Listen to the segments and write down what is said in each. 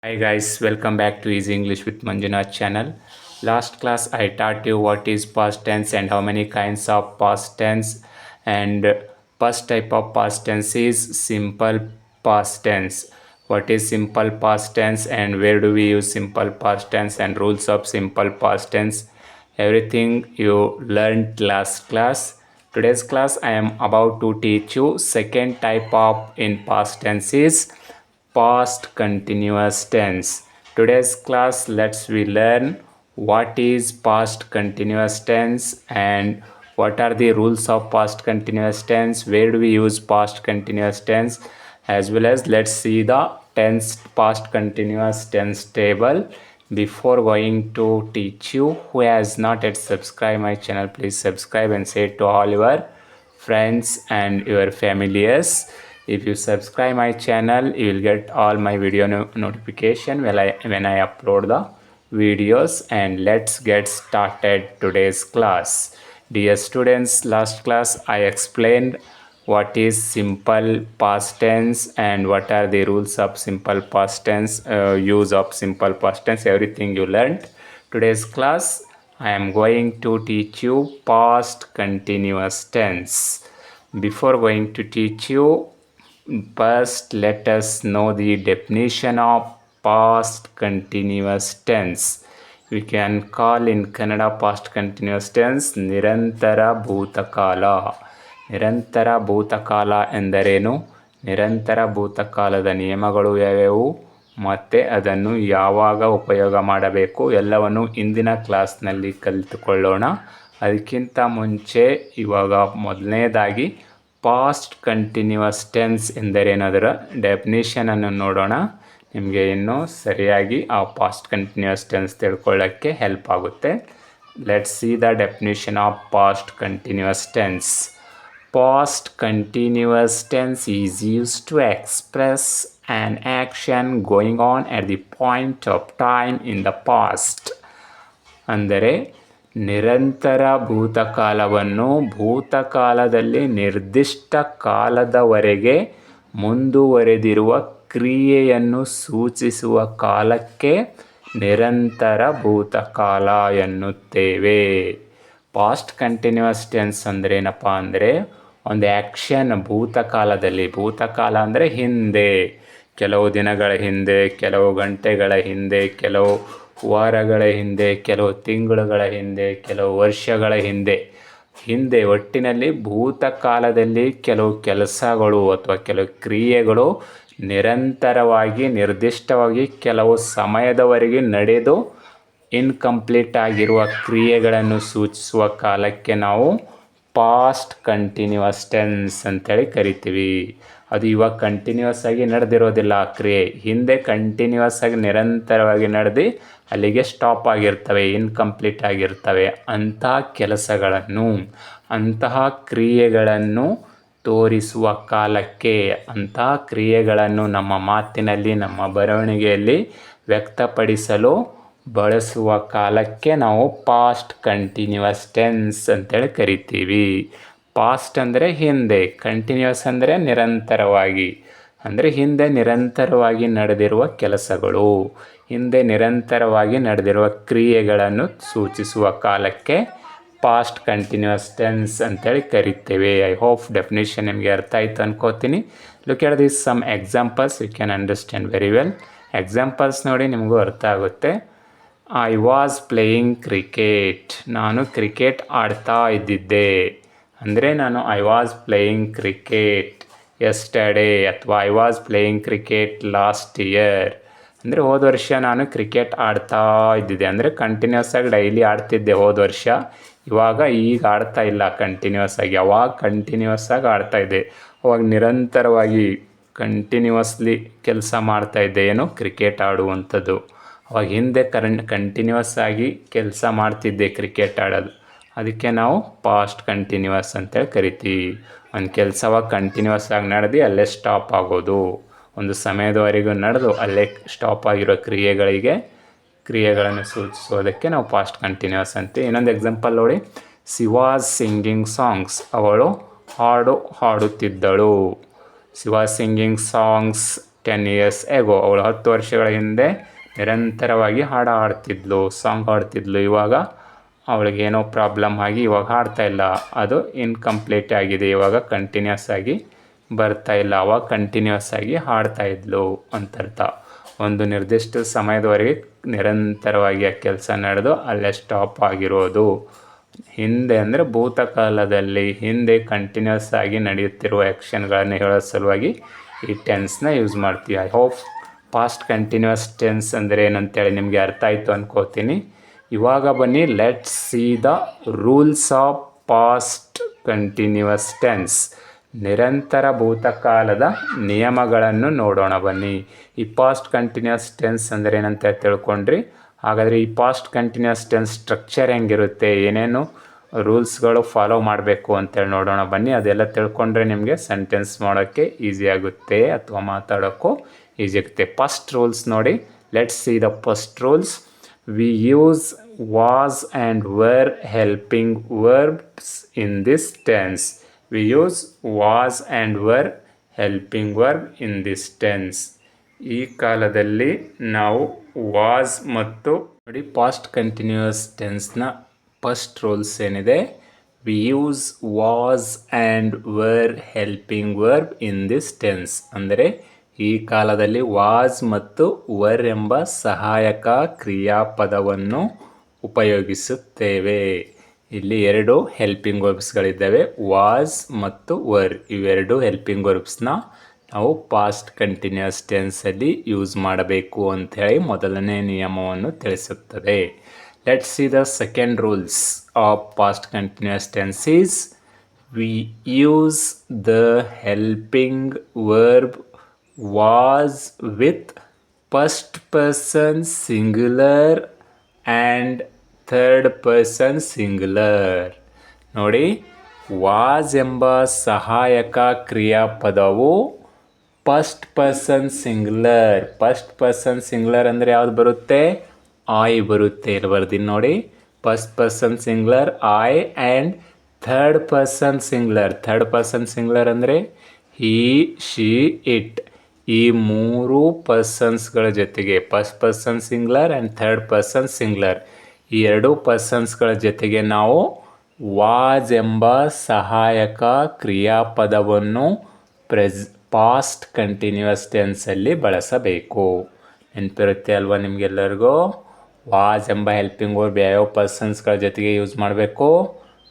Hi guys, welcome back to Easy English with Manjunath channel. Last class I taught you what is past tense and how many kinds of past tense, and first type of past tense is simple past tense. What is simple past tense and where do we use simple past tense and rules of simple past tense? Everything you learned last class. Today's class I am about to teach you second type of in past tense is past continuous tense. Today's class let's we learn what is past continuous tense and what are the rules of past continuous tense, where do we use past continuous tense, as well as let's see the tense past continuous tense table. Before going to teach you, who has not yet subscribed my channel, please subscribe and say to all your friends and your familiars. If you subscribe my channel, you will get all my video notification when I upload the videos. And let's get started today's class. Dear students, last class I explained what is simple past tense and what are the rules of simple past tense, use of simple past tense, everything you learned. Today's class I am going to teach you past continuous tense. Before going to teach you, first let us know the definition of past continuous tense. We can call in Kannada past continuous tense ನಿರಂತರ ಭೂತಕಾಲ. ನಿರಂತರ ಭೂತಕಾಲ ಎಂದರೇನು, ನಿರಂತರ ಭೂತಕಾಲದ ನಿಯಮಗಳು ಯಾವ್ಯಾವು ಮತ್ತು ಅದನ್ನು ಯಾವಾಗ ಉಪಯೋಗ ಮಾಡಬೇಕು ಎಲ್ಲವನ್ನು ಇಂದಿನ ಕ್ಲಾಸ್ನಲ್ಲಿ ಕಲಿತುಕೊಳ್ಳೋಣ. ಅದಕ್ಕಿಂತ ಮುಂಚೆ ಇವಾಗ ಮೊದಲನೇದಾಗಿ ಪಾಸ್ಟ್ ಕಂಟಿನ್ಯೂಸ್ ಟೆನ್ಸ್ ಎಂದರೇನದರ ಡೆಫಿನಿಷನನ್ನು ನೋಡೋಣ. ನಿಮಗೆ ಇನ್ನೂ ಸರಿಯಾಗಿ ಆ ಪಾಸ್ಟ್ ಕಂಟಿನ್ಯೂಸ್ ಟೆನ್ಸ್ ತಿಳ್ಕೊಳ್ಳೋಕ್ಕೆ ಹೆಲ್ಪ್ ಆಗುತ್ತೆ. Let's see the definition of past continuous tense. Past continuous tense is used to express an action going on at the point of time in the past. ಅಂದರೆ ನಿರಂತರ ಭೂತಕಾಲವನ್ನು ಭೂತಕಾಲದಲ್ಲಿ ನಿರ್ದಿಷ್ಟ ಕಾಲದವರೆಗೆ ಮುಂದುವರೆದಿರುವ ಕ್ರಿಯೆಯನ್ನು ಸೂಚಿಸುವ ಕಾಲಕ್ಕೆ ನಿರಂತರ ಭೂತಕಾಲ ಎನ್ನುತ್ತೇವೆ. ಪಾಸ್ಟ್ ಕಂಟಿನ್ಯೂಸ್ ಟೆನ್ಸ್ ಅಂದರೆ ಏನಪ್ಪ ಅಂದರೆ ಒಂದು ಆ್ಯಕ್ಷನ್ ಭೂತಕಾಲದಲ್ಲಿ, ಭೂತಕಾಲ ಅಂದರೆ ಹಿಂದೆ, ಕೆಲವು ದಿನಗಳ ಹಿಂದೆ, ಕೆಲವು ಗಂಟೆಗಳ ಹಿಂದೆ, ಕೆಲವು ವಾರಗಳ ಹಿಂದೆ, ಕೆಲವು ತಿಂಗಳುಗಳ ಹಿಂದೆ, ಕೆಲವು ವರ್ಷಗಳ ಹಿಂದೆ ಒಟ್ಟಿನಲ್ಲಿ ಭೂತಕಾಲದಲ್ಲಿ ಕೆಲವು ಕೆಲಸಗಳು ಅಥವಾ ಕೆಲವು ಕ್ರಿಯೆಗಳು ನಿರಂತರವಾಗಿ ನಿರ್ದಿಷ್ಟವಾಗಿ ಕೆಲವು ಸಮಯದವರೆಗೆ ನಡೆದು ಇನ್ಕಂಪ್ಲೀಟ್ ಆಗಿರುವ ಕ್ರಿಯೆಗಳನ್ನು ಸೂಚಿಸುವ ಕಾಲಕ್ಕೆ ನಾವು ಪಾಸ್ಟ್ ಕಂಟಿನ್ಯೂಸ್ ಟೆನ್ಸ್ ಅಂತೇಳಿ ಕರಿತೀವಿ. ಅದು ಇವಾಗ ಕಂಟಿನ್ಯೂಸ್ ಆಗಿ ನಡೆದಿರೋದಿಲ್ಲ, ಆ ಕ್ರಿಯೆ ಹಿಂದೆ ಕಂಟಿನ್ಯೂಸ್ ಆಗಿ ನಿರಂತರವಾಗಿ ನಡೆದು ಅಲ್ಲಿಗೆ ಸ್ಟಾಪ್ ಆಗಿರ್ತವೆ, ಇನ್ಕಂಪ್ಲೀಟ್ ಆಗಿರ್ತವೆ. ಅಂತಹ ಕೆಲಸಗಳನ್ನು, ಅಂತಹ ಕ್ರಿಯೆಗಳನ್ನು ತೋರಿಸುವ ಕಾಲಕ್ಕೆ, ಅಂತಹ ಕ್ರಿಯೆಗಳನ್ನು ನಮ್ಮ ಮಾತಿನಲ್ಲಿ, ನಮ್ಮ ಬರವಣಿಗೆಯಲ್ಲಿ ವ್ಯಕ್ತಪಡಿಸಲು ಬಳಸುವ ಕಾಲಕ್ಕೆ ನಾವು ಪಾಸ್ಟ್ ಕಂಟಿನ್ಯೂಸ್ ಟೆನ್ಸ್ ಅಂತೇಳಿ ಕರಿತೀವಿ. ಪಾಸ್ಟ್ ಅಂದರೆ ಹಿಂದೆ, ಕಂಟಿನ್ಯೂಸ್ ಅಂದರೆ ನಿರಂತರವಾಗಿ, ಅಂದರೆ ಹಿಂದೆ ನಿರಂತರವಾಗಿ ನಡೆದಿರುವ ಕೆಲಸಗಳು, ಹಿಂದೆ ನಿರಂತರವಾಗಿ ನಡೆದಿರುವ ಕ್ರಿಯೆಗಳನ್ನು ಸೂಚಿಸುವ ಕಾಲಕ್ಕೆ ಪಾಸ್ಟ್ ಕಂಟಿನ್ಯೂಸ್ ಟೆನ್ಸ್ ಅಂತೇಳಿ ಕರಿತೇವೆ. ಐ ಹೋಪ್ ಡೆಫಿನೇಷನ್ ನಿಮಗೆ ಅರ್ಥ ಆಯಿತು ಅನ್ಕೋತೀನಿ. Look at this some examples, you can understand very well. Examples ನೋಡಿ ನಿಮಗೂ ಅರ್ಥ ಆಗುತ್ತೆ. ಐ ವಾಸ್ ಪ್ಲೇಯಿಂಗ್ ಕ್ರಿಕೆಟ್, ನಾನು ಕ್ರಿಕೆಟ್ ಆಡ್ತಾ ಇದ್ದಿದ್ದೆ. ಅಂದರೆ ನಾನು I was playing cricket yesterday ಅಥವಾ I was playing cricket last year. ಅಂದರೆ ಹೋದ ವರ್ಷ ನಾನು ಕ್ರಿಕೆಟ್ ಆಡ್ತಾ ಇದ್ದಿದ್ದೆ, ಅಂದರೆ ಕಂಟಿನ್ಯೂಸ್ ಆಗಿ ಡೈಲಿ ಆಡ್ತಿದ್ದೆ ಹೋದ ವರ್ಷ. ಈಗ ಆಡ್ತಾ ಇಲ್ಲ ಕಂಟಿನ್ಯೂಸ್ ಆಗಿ, ಅವಾಗ ಕಂಟಿನ್ಯೂಸ್ ಆಗಿ ಆಡ್ತಾಯಿದ್ದೆ. ಅವಾಗ ನಿರಂತರವಾಗಿ ಕಂಟಿನ್ಯೂಸ್ಲಿ ಕೆಲಸ ಮಾಡ್ತಾಯಿದ್ದೆ, ಏನು ಕ್ರಿಕೆಟ್ ಆಡುವಂಥದ್ದು. ಅವಾಗ ಹಿಂದೆ ಕಂಟಿನ್ಯೂಸ್ ಆಗಿ ಕೆಲಸ ಮಾಡ್ತಿದ್ದೆ ಕ್ರಿಕೆಟ್ ಆಡೋದು, ಅದಕ್ಕೆ ನಾವು ಪಾಸ್ಟ್ ಕಂಟಿನ್ಯೂಸ್ ಅಂತೇಳಿ ಕರಿತೀವಿ. ಒಂದು ಕೆಲಸವಾಗ ಕಂಟಿನ್ಯೂಸ್ ಆಗಿ ನಡೆದು ಅಲ್ಲೇ ಸ್ಟಾಪ್ ಆಗೋದು, ಒಂದು ಸಮಯದವರೆಗೂ ನಡೆದು ಅಲ್ಲೇ ಸ್ಟಾಪ್ ಆಗಿರೋ ಕ್ರಿಯೆಗಳನ್ನು ಸೂಚಿಸೋದಕ್ಕೆ ನಾವು ಪಾಸ್ಟ್ ಕಂಟಿನ್ಯೂಸ್ ಅಂತೀವಿ. ಇನ್ನೊಂದು ಎಕ್ಸಾಂಪಲ್ ನೋಡಿ, ಶಿ ವಾಸ್ ಸಿಂಗಿಂಗ್ ಸಾಂಗ್ಸ್, ಅವಳು ಹಾಡು ಹಾಡುತ್ತಿದ್ದಳು. She was singing songs 10 years ago. ಅವಳು 10 ವರ್ಷಗಳ ಹಿಂದೆ ನಿರಂತರವಾಗಿ ಹಾಡು ಹಾಡ್ತಿದ್ಲು, ಸಾಂಗ್ ಹಾಡ್ತಿದ್ಲು. ಇವಾಗ ಅವಳಿಗೇನೋ ಪ್ರಾಬ್ಲಮ್ ಆಗಿ ಇವಾಗ ಹಾಡ್ತಾ ಇಲ್ಲ, ಅದು ಇನ್ಕಂಪ್ಲೀಟ್ ಆಗಿದೆ, ಇವಾಗ ಕಂಟಿನ್ಯೂಸ್ ಆಗಿ ಬರ್ತಾ ಇಲ್ಲ. ಅವಾಗ ಕಂಟಿನ್ಯೂಸ್ ಆಗಿ ಹಾಡ್ತಾ ಇದ್ಲು ಅಂತರ್ಥ. ಒಂದು ನಿರ್ದಿಷ್ಟ ಸಮಯದವರೆಗೆ ನಿರಂತರವಾಗಿ ಆ ಕೆಲಸ ನಡೆದು ಅಲ್ಲೇ ಸ್ಟಾಪ್ ಆಗಿರೋದು. ಹಿಂದೆ ಅಂದರೆ ಭೂತಕಾಲದಲ್ಲಿ ಹಿಂದೆ ಕಂಟಿನ್ಯೂಸ್ ಆಗಿ ನಡೆಯುತ್ತಿರುವ ಆ್ಯಕ್ಷನ್ಗಳನ್ನು ಹೇಳೋ ಸಲುವಾಗಿ ಈ ಟೆನ್ಸ್ನ ಯೂಸ್ ಮಾಡ್ತೀವಿ. I hope past continuous tense ಅಂದರೆ ಏನಂತೇಳಿ ನಿಮಗೆ ಅರ್ಥ ಆಯಿತು ಅನ್ಕೋತೀನಿ. ಇವಾಗ ಬನ್ನಿ, let's see the rules of past continuous tense. ನಿರಂತರ ಭೂತಕಾಲದ ನಿಯಮಗಳನ್ನು ನೋಡೋಣ ಬನ್ನಿ. ಈ ಪಾಸ್ಟ್ ಕಂಟಿನ್ಯೂಸ್ ಟೆನ್ಸ್ ಅಂದರೆ ಏನಂತ ತಿಳ್ಕೊಂಡ್ರಿ. ಹಾಗಾದರೆ ಈ ಪಾಸ್ಟ್ ಕಂಟಿನ್ಯೂಸ್ ಟೆನ್ಸ್ ಸ್ಟ್ರಕ್ಚರ್ ಹೆಂಗಿರುತ್ತೆ, ಏನೇನು ರೂಲ್ಸ್ಗಳು ಫಾಲೋ ಮಾಡಬೇಕು ಅಂತೇಳಿ ನೋಡೋಣ ಬನ್ನಿ. ಅದೆಲ್ಲ ತಿಳ್ಕೊಂಡ್ರೆ ನಿಮಗೆ ಸೆಂಟೆನ್ಸ್ ಮಾಡೋಕ್ಕೆ ಈಸಿ ಆಗುತ್ತೆ ಅಥವಾ ಮಾತಾಡೋಕ್ಕೂ ಈಸಿ ಆಗುತ್ತೆ. ಫಸ್ಟ್ ರೂಲ್ಸ್ ನೋಡಿ, let's see the first rules. We use was and were helping verbs in this tense. We use was and were helping verb in this tense. ಈ ಕಾಲದಲ್ಲಿ ನಾವು was ಮತ್ತು ನೋಡಿ ಪಾಸ್ಟ್ ಕಂಟಿನ್ಯೂಸ್ ಟೆನ್ಸ್ನ ಫಸ್ಟ್ ರೂಲ್ಸ್ ಏನಿದೆ, we use was and were helping verb in this tense. ಅಂದರೆ ಈ ಕಾಲದಲ್ಲಿ was ಮತ್ತು were ಎಂಬ ಸಹಾಯಕ ಕ್ರಿಯಾಪದವನ್ನು ಉಪಯೋಗಿಸುತ್ತೇವೆ. ಇಲ್ಲಿ ಎರಡು ಹೆಲ್ಪಿಂಗ್ ವರ್ಬ್ಸ್ಗಳಿದ್ದಾವೆ, ವಾಸ್ ಮತ್ತು ವರ್. ಇವೆರಡು ಹೆಲ್ಪಿಂಗ್ ವರ್ಬ್ಸ್ನ ನಾವು ಪಾಸ್ಟ್ ಕಂಟಿನ್ಯೂಸ್ ಟೆನ್ಸಲ್ಲಿ ಯೂಸ್ ಮಾಡಬೇಕು ಅಂಥೇಳಿ ಮೊದಲನೇ ನಿಯಮವನ್ನು ತಿಳಿಸುತ್ತದೆ. Let's see the second rules of past continuous tense is, we use the helping verb was with first person singular and third person singular. ನೋಡಿ, was ಎಂಬ ಸಹಾಯಕ ಕ್ರಿಯಾಪದವು first person singular. First person singular ಅಂದರೆ ಯಾವ್ದು ಬರುತ್ತೆ? I ಬರುತ್ತೆ. ಇಲ್ಲಿ ಬರ್ದಿನಿ ನೋಡಿ, first person singular I and third person singular. Third person singular ಅಂದರೆ ಹಿ, ಶಿ, ಇಟ್. ಈ ಮೂರು ಪರ್ಸನ್ಸ್ಗಳ ಜೊತೆಗೆ first person singular and third person singular, ಈ ಎರಡೂ ಪರ್ಸನ್ಸ್ಗಳ ಜೊತೆಗೆ ನಾವು ವಾಸ್ ಎಂಬ ಸಹಾಯಕ ಕ್ರಿಯಾಪದವನ್ನು ಪಾಸ್ಟ್ ಕಂಟಿನ್ಯೂಸ್ ಟೆನ್ಸಲ್ಲಿ ಬಳಸಬೇಕು. ನೆನಪಿರುತ್ತೆ ಅಲ್ವಾ ನಿಮಗೆಲ್ಲರಿಗೂ? ವಾಸ್ ಎಂಬ ಹೆಲ್ಪಿಂಗ್ ವರ್ಬ್ ಯಾವ್ಯಾವ ಪರ್ಸನ್ಸ್ಗಳ ಜೊತೆಗೆ ಯೂಸ್ ಮಾಡಬೇಕು?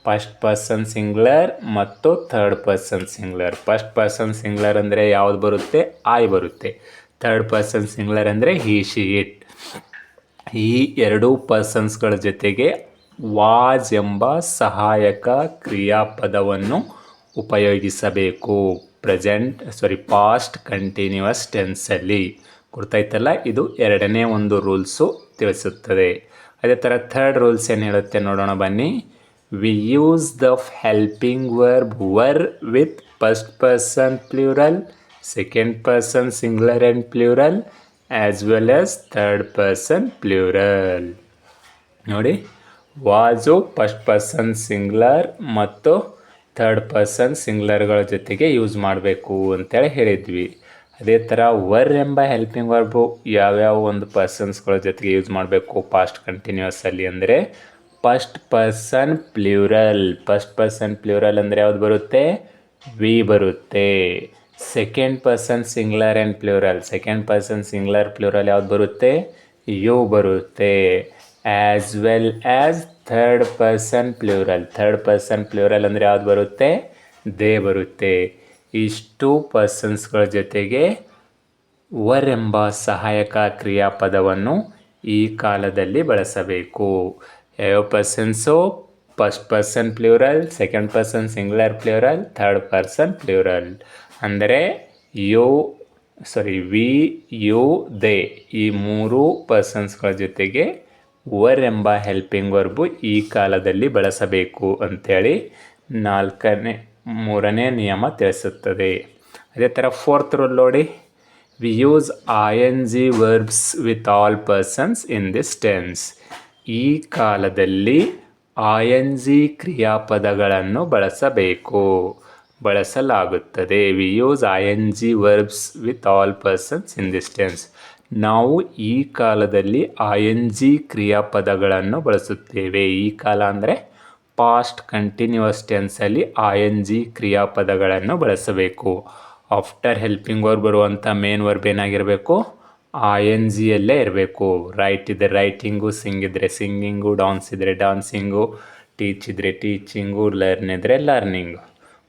ಫಸ್ಟ್ ಪರ್ಸನ್ ಸಿಂಗ್ಯುಲರ್ ಮತ್ತು third person singular. First person singular ಅಂದರೆ ಯಾವ್ದು ಬರುತ್ತೆ? ಐ ಬರುತ್ತೆ. ಥರ್ಡ್ ಪರ್ಸನ್ ಸಿಂಗ್ಯುಲರ್ ಅಂದರೆ ಹಿ, ಶಿ, ಇಟ್. ಈ ಎರಡೂ ಪರ್ಸನ್ಸ್ಗಳ ಜೊತೆಗೆ ವಾಸ್ ಎಂಬ ಸಹಾಯಕ ಕ್ರಿಯಾಪದವನ್ನು ಉಪಯೋಗಿಸಬೇಕು ಪಾಸ್ಟ್ ಕಂಟಿನ್ಯೂಸ್ ಟೆನ್ಸಲ್ಲಿ. ಗೊತ್ತಾಯ್ತಲ್ಲ? ಇದು ಎರಡನೇ ಒಂದು ರೂಲ್ಸು ತಿಳಿಸುತ್ತದೆ. ಅದೇ ಥರ ಥರ್ಡ್ ರೂಲ್ಸ್ ಏನು ಹೇಳುತ್ತೆ ನೋಡೋಣ ಬನ್ನಿ. V use the helping verb var with first person plural, second person singular and plural as well as third person plural. ನೋಡಿ, ವಾಸು ಫಸ್ಟ್ ಪರ್ಸನ್ ಸಿಂಗ್ಯುಲರ್ ಮತ್ತು ಥರ್ಡ್ ಪರ್ಸನ್ ಸಿಂಗ್ಯುಲರ್ಗಳ ಜೊತೆಗೆ ಯೂಸ್ ಮಾಡಬೇಕು ಅಂತೇಳಿ ಹೇಳಿದ್ವಿ. ಅದೇ ಥರ ವರ್ ಎಂಬ ಹೆಲ್ಪಿಂಗ್ ವರ್ಬು ಯಾವ್ಯಾವ ಒಂದು ಪರ್ಸನ್ಸ್ಗಳ ಜೊತೆಗೆ ಯೂಸ್ ಮಾಡಬೇಕು ಪಾಸ್ಟ್ ಕಂಟಿನ್ಯೂಸಲ್ಲಿ ಅಂದರೆ first person plural. First person plural ಅಂದರೆ ಯಾವ್ದು ಬರುತ್ತೆ? ವಿ ಬರುತ್ತೆ. Second person singular and plural. Second person singular plural ಯಾವ್ದು ಬರುತ್ತೆ? ಯು ಬರುತ್ತೆ. As well as third person plural. Third person plural ಅಂದರೆ ಯಾವ್ದು ಬರುತ್ತೆ? ದೇ ಬರುತ್ತೆ. ಇಷ್ಟು ಪರ್ಸನ್ಸ್ಗಳ ಜೊತೆಗೆ ವರ್ ಎಂಬ ಸಹಾಯಕ ಕ್ರಿಯಾಪದವನ್ನು ಈ ಕಾಲದಲ್ಲಿ ಬಳಸಬೇಕು. ಯಾವ persons? First person plural, second person singular plural, third person plural. ಅಂದರೆ ವಿ, ಯು, ದೇ ಈ ಮೂರು ಪರ್ಸನ್ಸ್ಗಳ ಜೊತೆಗೆ ವರ್ ಎಂಬ ಹೆಲ್ಪಿಂಗ್ ವರ್ಬು ಈ ಕಾಲದಲ್ಲಿ ಬಳಸಬೇಕು ಅಂಥೇಳಿ ಮೂರನೇ ನಿಯಮ ತಿಳಿಸುತ್ತದೆ. ಅದೇ ಥರ ಫೋರ್ತ್ ರೂಲ್ ನೋಡಿ, we use ING verbs with all persons in this tense. ಈ ಕಾಲದಲ್ಲಿ ING ಕ್ರಿಯಾಪದಗಳನ್ನು ಬಳಸಬೇಕು. ಬಳಸಲಾಗುತ್ತದೆ. We use I N G verbs with all persons in this tense. ನಾವು ಈ ಕಾಲದಲ್ಲಿ ಐ ಎನ್ ಜಿ ಕ್ರಿಯಾಪದಗಳನ್ನು ಬಳಸುತ್ತೇವೆ. ಈ ಕಾಲ ಅಂದರೆ ಪಾಸ್ಟ್ ಕಂಟಿನ್ಯೂಸ್ ಟೆನ್ಸಲ್ಲಿ ಐ ಎನ್ ಜಿ ಕ್ರಿಯಾಪದಗಳನ್ನು ಬಳಸಬೇಕು. ಆಫ್ಟರ್ ಹೆಲ್ಪಿಂಗ್ ವರ್ಬ್ ಬರುವಂಥ ಮೇನ್ ವರ್ಬ್ ಏನಾಗಿರಬೇಕು? ಐ ಎನ್ ಜಿಯಲ್ಲೇ ಇರಬೇಕು. ರೈಟ್ ಇದ್ದರೆ ರೈಟಿಂಗು, ಸಿಂಗ್ ಇದ್ದರೆ ಸಿಂಗಿಂಗು, ಡಾನ್ಸ್ ಇದ್ದರೆ ಡಾನ್ಸಿಂಗು, ಟೀಚ್ ಇದ್ದರೆ ಟೀಚಿಂಗು, ಲರ್ನ್ ಇದ್ದರೆ ಲರ್ನಿಂಗು.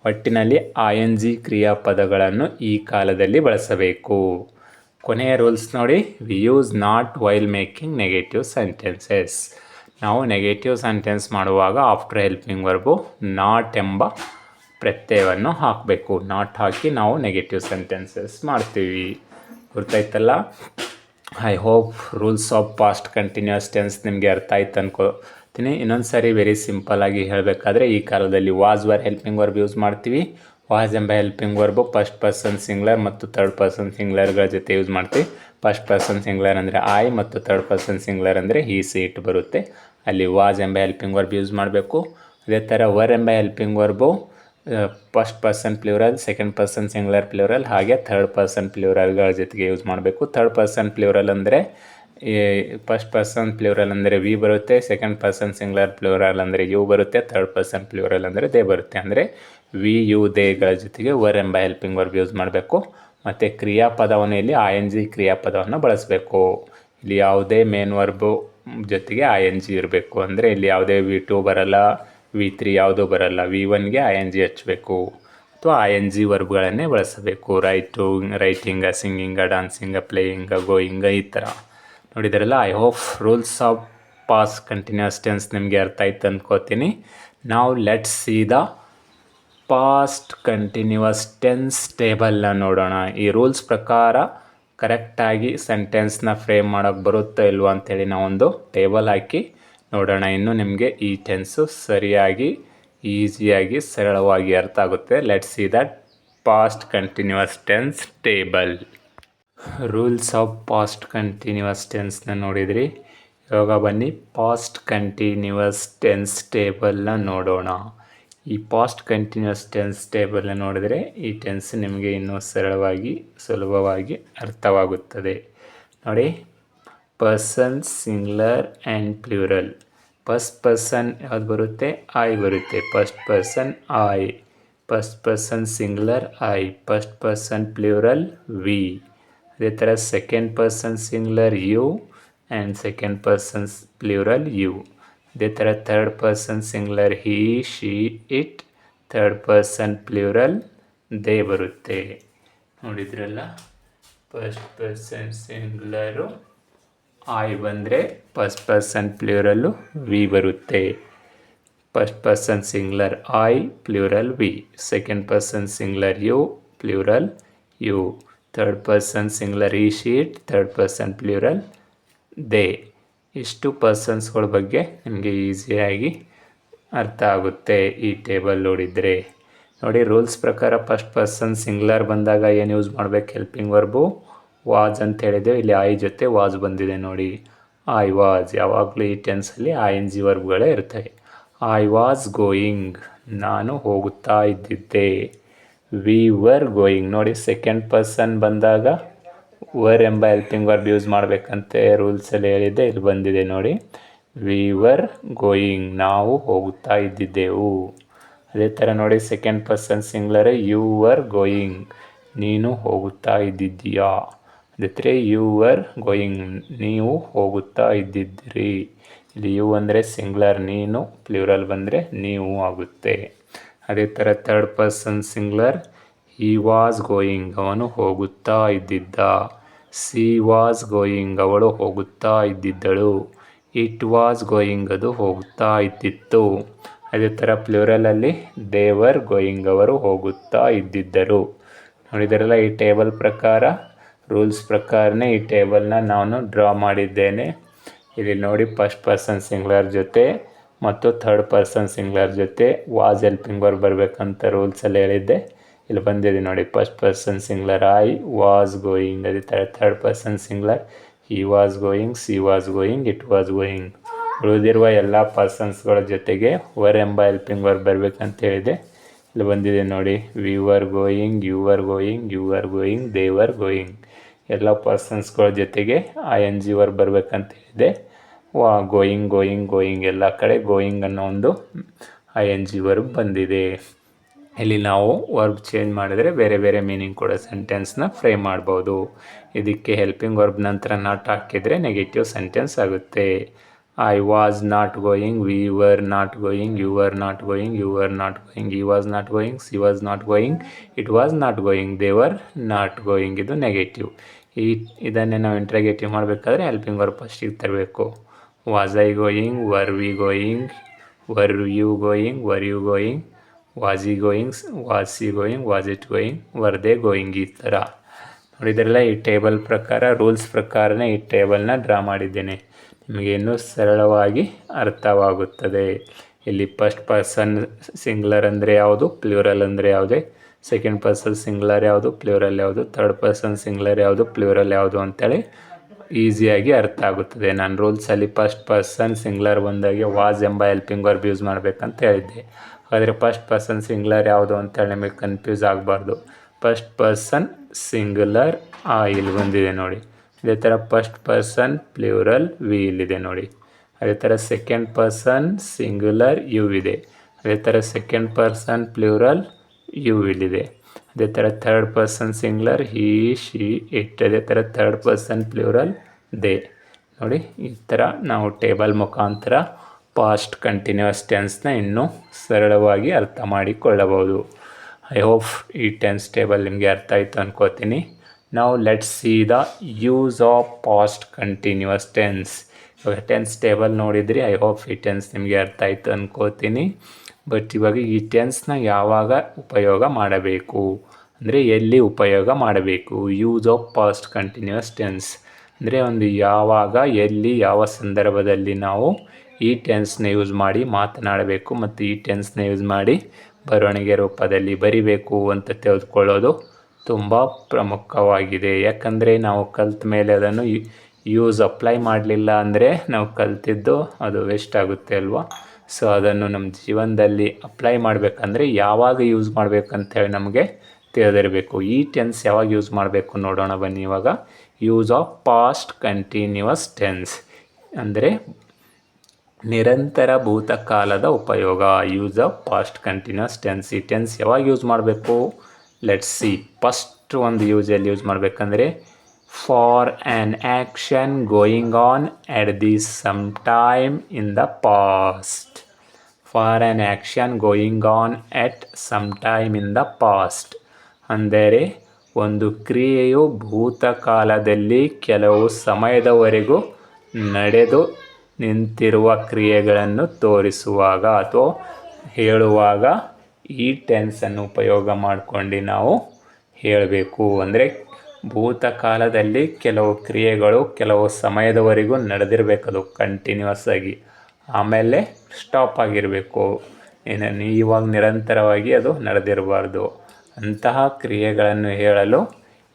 ಒಟ್ಟಿನಲ್ಲಿ ಐ ಎನ್ ಜಿ ಕ್ರಿಯಾಪದಗಳನ್ನು ಈ ಕಾಲದಲ್ಲಿ ಬಳಸಬೇಕು. ಕೊನೆಯ ರೂಲ್ಸ್ ನೋಡಿ. We use not while making negative sentences. ನಾವು ನೆಗೆಟಿವ್ ಸೆಂಟೆನ್ಸ್ ಮಾಡುವಾಗ ಆಫ್ಟರ್ ಹೆಲ್ಪಿಂಗ್ ವರ್ಬು ನಾಟ್ ಎಂಬ ಪ್ರತ್ಯಯವನ್ನು ಹಾಕಬೇಕು. ನಾಟ್ ಹಾಕಿ ನಾವು ನೆಗೆಟಿವ್ ಸೆಂಟೆನ್ಸಸ್ ಮಾಡ್ತೀವಿ. ಗೊತ್ತಾಯ್ತಲ್ಲ? I hope rules of past continuous tense ನಿಮಗೆ ಅರ್ಥ ಆಯ್ತು ಅನ್ಕೋತೀನಿ. ಇನ್ನೊಂದು ಸಾರಿ ವೆರಿ ಸಿಂಪಲ್ ಆಗಿ ಹೇಳಬೇಕಾದ್ರೆ, ಈ ಕಾಲದಲ್ಲಿ was were helping verb use ಮಾಡ್ತೀವಿ. ವಾಸ್ ಎಂಬ helping verb first person singular ಮತ್ತು ಥರ್ಡ್ ಪರ್ಸನ್ ಸಿಂಗ್ಲರ್ಗಳ ಜೊತೆ ಯೂಸ್ ಮಾಡ್ತೀವಿ. ಫಸ್ಟ್ ಪರ್ಸನ್ ಸಿಂಗ್ಲರ್ ಅಂದರೆ ಐ ಮತ್ತು ಥರ್ಡ್ ಪರ್ಸನ್ ಸಿಂಗ್ಲರ್ ಅಂದರೆ ಹಿ, ಸಿ, ಇಟ್ ಬರುತ್ತೆ. ಅಲ್ಲಿ ವಾಸ್ ಎಂಬ ಹೆಲ್ಪಿಂಗ್ ವರ್ಬ್ ಯೂಸ್ ಮಾಡಬೇಕು. ಅದೇ ಥರ ವರ್ ಎಂಬ helping verb first person plural, second person singular plural, ಹಾಗೆ ಥರ್ಡ್ ಪರ್ಸನ್ ಪ್ಲೂರಲ್ಗಳ ಜೊತೆಗೆ ಯೂಸ್ ಮಾಡಬೇಕು. ಥರ್ಡ್ ಪರ್ಸನ್ ಪ್ಲೂರಲ್ ಅಂದರೆ ಫಸ್ಟ್ ಪರ್ಸನ್ ಪ್ಲೂರಲ್ ಅಂದರೆ ವಿ ಬರುತ್ತೆ, ಸೆಕೆಂಡ್ ಪರ್ಸನ್ ಸಿಂಗ್ಲರ್ ಪ್ಲೂರಲ್ ಅಂದರೆ ಯು ಬರುತ್ತೆ, ಥರ್ಡ್ ಪರ್ಸನ್ ಪ್ಲೂರಲ್ ಅಂದರೆ ದೇ ಬರುತ್ತೆ. ಅಂದರೆ ವಿ, ಯು, ದೇಗಳ ಜೊತೆಗೆ ವರ್ ಎಂಬ ಹೆಲ್ಪಿಂಗ್ ವರ್ಬ್ ಯೂಸ್ ಮಾಡಬೇಕು. ಮತ್ತು ಕ್ರಿಯಾಪದವನ್ನು ಇಲ್ಲಿ ಐ ಎನ್ ಜಿ ಕ್ರಿಯಾಪದವನ್ನು ಬಳಸಬೇಕು. ಇಲ್ಲಿ ಯಾವುದೇ ಮೇನ್ ವರ್ಬು ಜೊತೆಗೆ ಐ ಎನ್ ಜಿ ಇರಬೇಕು. ಅಂದರೆ ಇಲ್ಲಿ ಯಾವುದೇ ವಿ2 ಬರಲ್ಲ, ವಿ3 ಯಾವುದೂ ಬರಲ್ಲ. ವಿ1ಗೆ ಐ ಎನ್ ಜಿ ಹಚ್ಚಬೇಕು ಅಥವಾ ಐ ಎನ್ ಜಿ ವರ್ಬ್ಗಳನ್ನೇ ಬಳಸಬೇಕು. ರೈಟಿಂಗ, ಸಿಂಗಿಂಗ, ಡಾನ್ಸಿಂಗ, ಪ್ಲೇಯಿಂಗ, ಗೋಯಿಂಗ, ಈ ಥರ ನೋಡಿದ್ರಲ್ಲ. I hope rules of past continuous tense ನಿಮಗೆ ಅರ್ಥ ಆಯ್ತು ಅಂದ್ಕೋತೀನಿ. ನಾವು let's see the past continuous tense ಟೇಬಲ್ನ ನೋಡೋಣ. ಈ ರೂಲ್ಸ್ ಪ್ರಕಾರ ಕರೆಕ್ಟಾಗಿ ಸೆಂಟೆನ್ಸ್ನ ಫ್ರೇಮ್ ಮಾಡೋಕ್ಕೆ ಬರುತ್ತೋ ಇಲ್ವೋ ಅಂಥೇಳಿ ನಾವೊಂದು ಟೇಬಲ್ ಹಾಕಿ ನೋಡೋಣ. ಇನ್ನು ನಿಮಗೆ ಈ ಟೆನ್ಸು ಸರಿಯಾಗಿ, ಈಸಿಯಾಗಿ, ಸರಳವಾಗಿ ಅರ್ಥ ಆಗುತ್ತೆ. Let's see that past continuous tense table. Rules of past continuous ಟೆನ್ಸ್ನ ನೋಡಿದ್ರಿ. ಇವಾಗ ಬನ್ನಿ ಪಾಸ್ಟ್ ಕಂಟಿನ್ಯೂಸ್ ಟೆನ್ಸ್ ಟೇಬಲ್ನ ನೋಡೋಣ. ಈ ಪಾಸ್ಟ್ ಕಂಟಿನ್ಯೂಸ್ ಟೆನ್ಸ್ ಟೇಬಲ್ನ ನೋಡಿದರೆ ಈ ಟೆನ್ಸ್ ನಿಮಗೆ ಇನ್ನೂ ಸರಳವಾಗಿ, ಸುಲಭವಾಗಿ ಅರ್ಥವಾಗುತ್ತದೆ. ನೋಡಿ, person singular and plural. First person ಯಾವ್ದು ಬರುತ್ತೆ? ಐ ಬರುತ್ತೆ. First person I. First person singular I. First person plural we. ಅದೇ ಥರ second person singular you and second persons plural you. ಅದೇ ಥರ third person singular he, she, it. Third person plural they ಬರುತ್ತೆ. ನೋಡಿದ್ರಲ್ಲ, first person singular I ಬಂದರೆ first person plural we ಬರುತ್ತೆ. First person singular I plural we. Second person singular you plural you. Third person singular he, she, it. Third person plural they. ಇಷ್ಟು ಪರ್ಸನ್ಸ್ಗಳ ಬಗ್ಗೆ ನಿಮಗೆ ಈಸಿಯಾಗಿ ಅರ್ಥ ಆಗುತ್ತೆ ಈ ಟೇಬಲ್ ನೋಡಿದರೆ. ನೋಡಿ, ರೂಲ್ಸ್ ಪ್ರಕಾರ ಫಸ್ಟ್ ಪರ್ಸನ್ ಸಿಂಗ್ಲರ್ ಬಂದಾಗ ಏನು ಯೂಸ್ ಮಾಡಬೇಕು? ಹೆಲ್ಪಿಂಗ್ ವರ್ಬು ವಾಸ್ ಅಂತ ಹೇಳಿದೆವು. ಇಲ್ಲಿ ಐ ಜೊತೆ ವಾಸ್ ಬಂದಿದೆ ನೋಡಿ. I was. ಯಾವಾಗಲೂ ಈ ಟೆನ್ಸಲ್ಲಿ ಐ ಎನ್ ಜಿ ವರ್ಬ್ಗಳೇ ಇರ್ತವೆ. I was going. ನಾನು ಹೋಗುತ್ತಾ ಇದ್ದಿದ್ದೆ. We were going. ನೋಡಿ, ಸೆಕೆಂಡ್ ಪರ್ಸನ್ ಬಂದಾಗ ವರ್ ಎಂಬ ಹೆಲ್ಪಿಂಗ್ ವರ್ಬ್ ಯೂಸ್ ಮಾಡಬೇಕಂತೆ ರೂಲ್ಸಲ್ಲಿ ಹೇಳಿದ್ದೆ. ಇಲ್ಲಿ ಬಂದಿದೆ ನೋಡಿ. We were going. ನಾವು ಹೋಗುತ್ತಾ ಇದ್ದಿದ್ದೆವು. ಅದೇ ಥರ ನೋಡಿ, second person singular you were going. ನೀನು ಹೋಗುತ್ತಾ ಇದ್ದಿದ್ದೀಯಾ. ಅದೇ ಥರ ಯು ವರ್ ಗೋಯಿಂಗ್. ನೀವು ಹೋಗುತ್ತಾ ಇದ್ದಿದ್ದಿರಿ. ಇಲ್ಲಿ ಯು ಅಂದರೆ ಸಿಂಗ್ಲರ್ ನೀನು, ಪ್ಲೂರಲ್ ಬಂದರೆ ನೀವು ಆಗುತ್ತೆ. ಅದೇ ಥರ third person singular he was going. ಅವನು ಹೋಗುತ್ತಾ ಇದ್ದಿದ್ದ. C was going. ಅವಳು ಹೋಗುತ್ತಾ ಇದ್ದಿದ್ದಳು. It was going. ಅದು ಹೋಗುತ್ತಾ ಇದ್ದಿತ್ತು. ಅದೇ ಥರ ಪ್ಲೂರಲಲ್ಲಿ ದೇ ವರ್ ಗೋಯಿಂಗ್. ಅವರು ಹೋಗುತ್ತಾ ಇದ್ದಿದ್ದರು. ನೋಡಿದರಲ್ಲ, ಈ ಟೇಬಲ್ ಪ್ರಕಾರ, ರೂಲ್ಸ್ ಪ್ರಕಾರನೇ ಈ ಟೇಬಲ್ನ ನಾನು ಡ್ರಾ ಮಾಡಿದ್ದೇನೆ. ಇಲ್ಲಿ ನೋಡಿ, ಫಸ್ಟ್ ಪರ್ಸನ್ ಸಿಂಗ್ಲರ್ ಜೊತೆ ಮತ್ತು ಥರ್ಡ್ ಪರ್ಸನ್ ಸಿಂಗ್ಲರ್ ಜೊತೆ ವಾಸ್ ಹೆಲ್ಪಿಂಗ್ ವರ್ಬ್ ಬರಬೇಕಂತ ರೂಲ್ಸಲ್ಲಿ ಹೇಳಿದ್ದೆ. ಇಲ್ಲಿ ಬಂದಿದೆ ನೋಡಿ, first person singular I was going. ಅದೇ ಥರ third person singular he was going, she was going, it was going. ಉಳಿದಿರುವ ಎಲ್ಲ ಪರ್ಸನ್ಸ್ಗಳ ಜೊತೆಗೆ ವರ್ ಎಂಬ ಹೆಲ್ಪಿಂಗ್ ವರ್ಬ್ ಬರಬೇಕಂತ ಹೇಳಿದೆ. ಇಲ್ಲಿ ಬಂದಿದೆ ನೋಡಿ, we were going, you were going, you were going, they were going. ಎಲ್ಲ ಪರ್ಸನ್ಸ್ಗಳ ಜೊತೆಗೆ ING ವರ್ಬ್ ಬರಬೇಕಂತ ಹೇಳಿದೆ. ಗೋಯಿಂಗ್ ಗೋಯಿಂಗ್ ಗೋಯಿಂಗ್, ಎಲ್ಲ ಕಡೆ ಗೋಯಿಂಗ್ ಅನ್ನೋ ಒಂದು ING ವರ್ಬ್ ಬಂದಿದೆ. ಇಲ್ಲಿ ನಾವು ವರ್ಬ್ ಚೇಂಜ್ ಮಾಡಿದರೆ ಬೇರೆ ಬೇರೆ ಮೀನಿಂಗ್ ಕೊಡೋ ಸೆಂಟೆನ್ಸ್ನ ಫ್ರೇಮ್ ಮಾಡ್ಬೋದು. ಇದಕ್ಕೆ ಹೆಲ್ಪಿಂಗ್ ವರ್ಬ್ ನಂತರ ನಾಟ್ ಹಾಕಿದರೆ ನೆಗೆಟಿವ್ ಸೆಂಟೆನ್ಸ್ ಆಗುತ್ತೆ. I was not going, we were not going, you were not going, you were not going, he was not going, she was not going, it was not going, they were not going. ಇದು negative. ಇದನ್ನೇ ನಾವು interrogative ಮಾಡಬೇಕಾದ್ರೆ helping verb ಫಸ್ಟಿಗೆ ತರಬೇಕು. Was I going, were we going, were you going, were you going, was he going, was C going, was it going, were they going. ಈ ಥರ ನೋಡಿದ್ರಲ್ಲ, ಈ ಟೇಬಲ್ ಪ್ರಕಾರ, ರೂಲ್ಸ್ ಪ್ರಕಾರನೇ ಈ ಟೇಬಲ್ನ ಡ್ರಾ ಮಾಡಿದ್ದೇನೆ. ನಿಮಗೆ ಇನ್ನೂ ಸರಳವಾಗಿ ಅರ್ಥವಾಗುತ್ತದೆ. ಇಲ್ಲಿ ಫಸ್ಟ್ ಪರ್ಸನ್ ಸಿಂಗ್ಯುಲರ್ ಅಂದರೆ ಯಾವುದು, ಪ್ಲೂರಲ್ ಅಂದರೆ ಯಾವುದೇ, ಸೆಕೆಂಡ್ ಪರ್ಸನ್ ಸಿಂಗ್ಯುಲರ್ ಯಾವುದು, ಪ್ಲೂರಲ್ ಯಾವುದು, ಥರ್ಡ್ ಪರ್ಸನ್ ಸಿಂಗ್ಯುಲರ್ ಯಾವುದು, ಪ್ಲೂರಲ್ ಯಾವುದು ಅಂತೇಳಿ ಈಸಿಯಾಗಿ ಅರ್ಥ ಆಗುತ್ತದೆ. ನಾನು ರೂಲ್ಸಲ್ಲಿ ಫಸ್ಟ್ ಪರ್ಸನ್ ಸಿಂಗ್ಯುಲರ್ ಬಂದಾಗೆ ವಾಸ್ ಎಂಬ ಹೆಲ್ಪಿಂಗ್ ವರ್ಬ್ ಯೂಸ್ ಮಾಡಬೇಕಂತ ಹೇಳಿದ್ದೆ. ಹಾಗಾದರೆ ಫಸ್ಟ್ ಪರ್ಸನ್ ಸಿಂಗ್ಯುಲರ್ ಯಾವುದು ಅಂತೇಳಿ ನಿಮಗೆ ಕನ್ಫ್ಯೂಸ್ ಆಗಬಾರ್ದು. ಫಸ್ಟ್ ಪರ್ಸನ್ ಸಿಂಗ್ಯುಲರ್ ಇಲ್ಲಿ ಬಂದಿದೆ ನೋಡಿ. ಅದೇ ಥರ ಫಸ್ಟ್ ಪರ್ಸನ್ ಪ್ಲೂರಲ್ ವಿ ಇಲ್ಲಿದೆ ನೋಡಿ. ಅದೇ ಥರ ಸೆಕೆಂಡ್ ಪರ್ಸನ್ ಸಿಂಗ್ಯುಲರ್ ಯು ಇದೆ. ಅದೇ ಥರ ಸೆಕೆಂಡ್ ಪರ್ಸನ್ ಪ್ಲೂರಲ್ ಯು ಇಲ್ಲಿದೆ. ಅದೇ ಥರ third person singular he, she, it. ಅದೇ ಥರ ಥರ್ಡ್ ಪರ್ಸನ್ ಪ್ಲೂರಲ್ ದೇ. ನೋಡಿ, ಈ ಥರ ನಾವು ಟೇಬಲ್ ಮುಖಾಂತರ ಪಾಸ್ಟ್ ಕಂಟಿನ್ಯೂಸ್ ಟೆನ್ಸ್ನ ಇನ್ನೂ ಸರಳವಾಗಿ ಅರ್ಥ ಮಾಡಿಕೊಳ್ಳಬಹುದು. ಐ ಹೋಪ್ ಈ ಟೆನ್ಸ್ ಟೇಬಲ್ ನಿಮಗೆ ಅರ್ಥ ಆಯಿತು ಅನ್ಕೋತೀನಿ. ನಾವು let's see the use of past continuous tense. ಇವಾಗ ಟೆನ್ಸ್ ಟೇಬಲ್ ನೋಡಿದ್ರಿ. ಐ ಹೋಪ್ ಈ ಟೆನ್ಸ್ ನಿಮಗೆ ಅರ್ಥ ಆಯಿತು ಅನ್ಕೋತೀನಿ. ಬಟ್ ಇವಾಗ ಈ ಟೆನ್ಸ್ನ ಯಾವಾಗ ಉಪಯೋಗ ಮಾಡಬೇಕು ಅಂದರೆ ಎಲ್ಲಿ ಉಪಯೋಗ ಮಾಡಬೇಕು. Use of past continuous tense ಅಂದರೆ ಒಂದು ಯಾವಾಗ, ಎಲ್ಲಿ, ಯಾವ ಸಂದರ್ಭದಲ್ಲಿ ನಾವು ಈ ಟೆನ್ಸ್ನ ಯೂಸ್ ಮಾಡಿ ಮಾತನಾಡಬೇಕು ಮತ್ತು ಈ ಟೆನ್ಸ್ನ ಯೂಸ್ ಮಾಡಿ ಬರವಣಿಗೆ ರೂಪದಲ್ಲಿ ಬರಿಬೇಕು ಅಂತ ತೆಗೆದುಕೊಳ್ಳೋದು ತುಂಬ ಪ್ರಮುಖವಾಗಿದೆ. ಯಾಕಂದರೆ ನಾವು ಕಲ್ತ ಮೇಲೆ ಅದನ್ನು ಯೂಸ್ ಅಪ್ಲೈ ಮಾಡಲಿಲ್ಲ ಅಂದರೆ ನಾವು ಕಲ್ತಿದ್ದು ಅದು ವೇಸ್ಟ್ ಆಗುತ್ತೆ ಅಲ್ವಾ. ಸೊ ಅದನ್ನು ನಮ್ಮ ಜೀವನದಲ್ಲಿ ಅಪ್ಲೈ ಮಾಡಬೇಕಂದ್ರೆ ಯಾವಾಗ ಯೂಸ್ ಮಾಡಬೇಕಂತೇಳಿ ನಮಗೆ ತಿಳಿದಿರಬೇಕು. ಈ ಟೆನ್ಸ್ ಯಾವಾಗ ಯೂಸ್ ಮಾಡಬೇಕು ನೋಡೋಣ ಬನ್ನಿ. ಇವಾಗ use of past continuous tense ಅಂದರೆ ನಿರಂತರ ಭೂತಕಾಲದ ಉಪಯೋಗ. Use of past continuous tense. ಈ ಟೆನ್ಸ್ ಯಾವಾಗ ಯೂಸ್ ಮಾಡಬೇಕು, ಲೆಟ್ಸ್ ಸಿ. ಫಸ್ಟ್ ಒಂದು ಯೂಸಲ್ಲಿ ಯೂಸ್ ಮಾಡಬೇಕಂದ್ರೆ for an action going on at the same time in the past. For an action going on at some time in the past ಅಂದರೆ ಒಂದು ಕ್ರಿಯೆಯು ಭೂತಕಾಲದಲ್ಲಿ ಕೆಲವು ಸಮಯದವರೆಗೂ ನಡೆದು ನಿಂತಿರುವ ಕ್ರಿಯೆಗಳನ್ನು ತೋರಿಸುವಾಗ ಅಥವಾ ಹೇಳುವಾಗ ಈ ಟೆನ್ಸನ್ನು ಉಪಯೋಗ ಮಾಡಿಕೊಂಡು ನಾವು ಹೇಳಬೇಕು. ಅಂದರೆ ಭೂತಕಾಲದಲ್ಲಿ ಕೆಲವು ಕ್ರಿಯೆಗಳು ಕೆಲವು ಸಮಯದವರೆಗೂ ನಡೆದಿರಬೇಕದು ಕಂಟಿನ್ಯೂಸ್ ಆಗಿ, ಆಮೇಲೆ ಸ್ಟಾಪ್ ಆಗಿರಬೇಕು. ಇವಾಗ ನಿರಂತರವಾಗಿ ಅದು ನಡೆದಿರಬಾರ್ದು. ಅಂತಹ ಕ್ರಿಯೆಗಳನ್ನು ಹೇಳಲು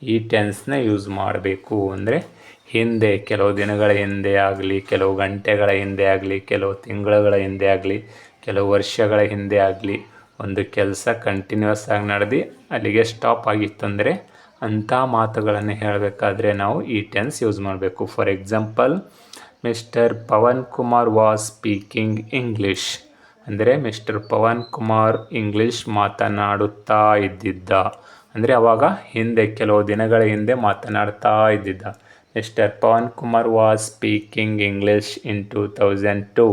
ಈ ಟೆನ್ಸ್ನ ಯೂಸ್ ಮಾಡಬೇಕು. ಅಂದರೆ ಹಿಂದೆ, ಕೆಲವು ದಿನಗಳ ಹಿಂದೆ ಆಗಲಿ, ಕೆಲವು ಗಂಟೆಗಳ ಹಿಂದೆ ಆಗಲಿ, ಕೆಲವು ತಿಂಗಳುಗಳ ಹಿಂದೆ ಆಗಲಿ, ಕೆಲವು ವರ್ಷಗಳ ಹಿಂದೆ ಆಗಲಿ ಒಂದು ಕೆಲಸ ಕಂಟಿನ್ಯೂಸ್ ಆಗಿ ನಡೆದು ಅಲ್ಲಿಗೆ ಸ್ಟಾಪ್ ಆಗಿತ್ತಂದರೆ ಅಂಥ ಮಾತುಗಳನ್ನು ಹೇಳಬೇಕಾದ್ರೆ ನಾವು ಈ ಟೆನ್ಸ್ ಯೂಸ್ ಮಾಡಬೇಕು. For example, mister Pavan Kumar was speaking English ಅಂದರೆ ಮಿಸ್ಟರ್ ಪವನ್ ಕುಮಾರ್ ಇಂಗ್ಲೀಷ್ ಮಾತನಾಡುತ್ತಾ ಇದ್ದಿದ್ದ. ಅಂದರೆ ಅವಾಗ ಹಿಂದೆ, ಕೆಲವು ದಿನಗಳ ಹಿಂದೆ ಮಾತನಾಡ್ತಾ ಇದ್ದಿದ್ದ. Mister Pavan Kumar was speaking English in 2002.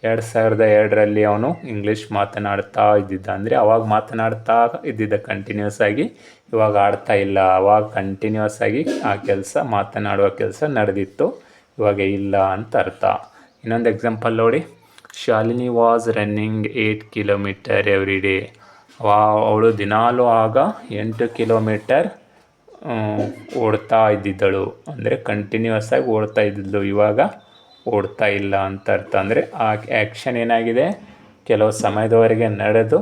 2002ರಲ್ಲಿ ಅವನು ಇಂಗ್ಲೀಷ್ ಮಾತನಾಡ್ತಾ ಇದ್ದಿದ್ದ. ಅಂದರೆ ಅವಾಗ ಮಾತನಾಡ್ತಾ ಇದ್ದಿದ್ದ ಕಂಟಿನ್ಯೂಸ್ ಆಗಿ, ಇವಾಗ ಆಡ್ತಾ ಇಲ್ಲ. ಅವಾಗ ಕಂಟಿನ್ಯೂಸ್ ಆಗಿ ಆ ಕೆಲಸ, ಮಾತನಾಡುವ ಕೆಲಸ ನಡೆದಿತ್ತು, ಇವಾಗ ಇಲ್ಲ ಅಂತ ಅರ್ಥ. ಇನ್ನೊಂದು ಎಕ್ಸಾಂಪಲ್ ನೋಡಿ. Shalini was running 8 kilometre every day. ಅವಳು ದಿನಾಲೂ ಆಗ 8 ಕಿಲೋಮೀಟರ್ ಓಡ್ತಾ ಇದ್ದಿದ್ದಳು. ಅಂದರೆ ಕಂಟಿನ್ಯೂಸ್ ಆಗಿ ಓಡ್ತಾ ಇದ್ದಿದ್ದಳು, ಇವಾಗ ಓಡ್ತಾ ಇಲ್ಲ ಅಂತ ಅರ್ಥ. ಅಂದರೆ ಆ ಆ್ಯಕ್ಷನ್ ಏನಾಗಿದೆ, ಕೆಲವು ಸಮಯದವರೆಗೆ ನಡೆದು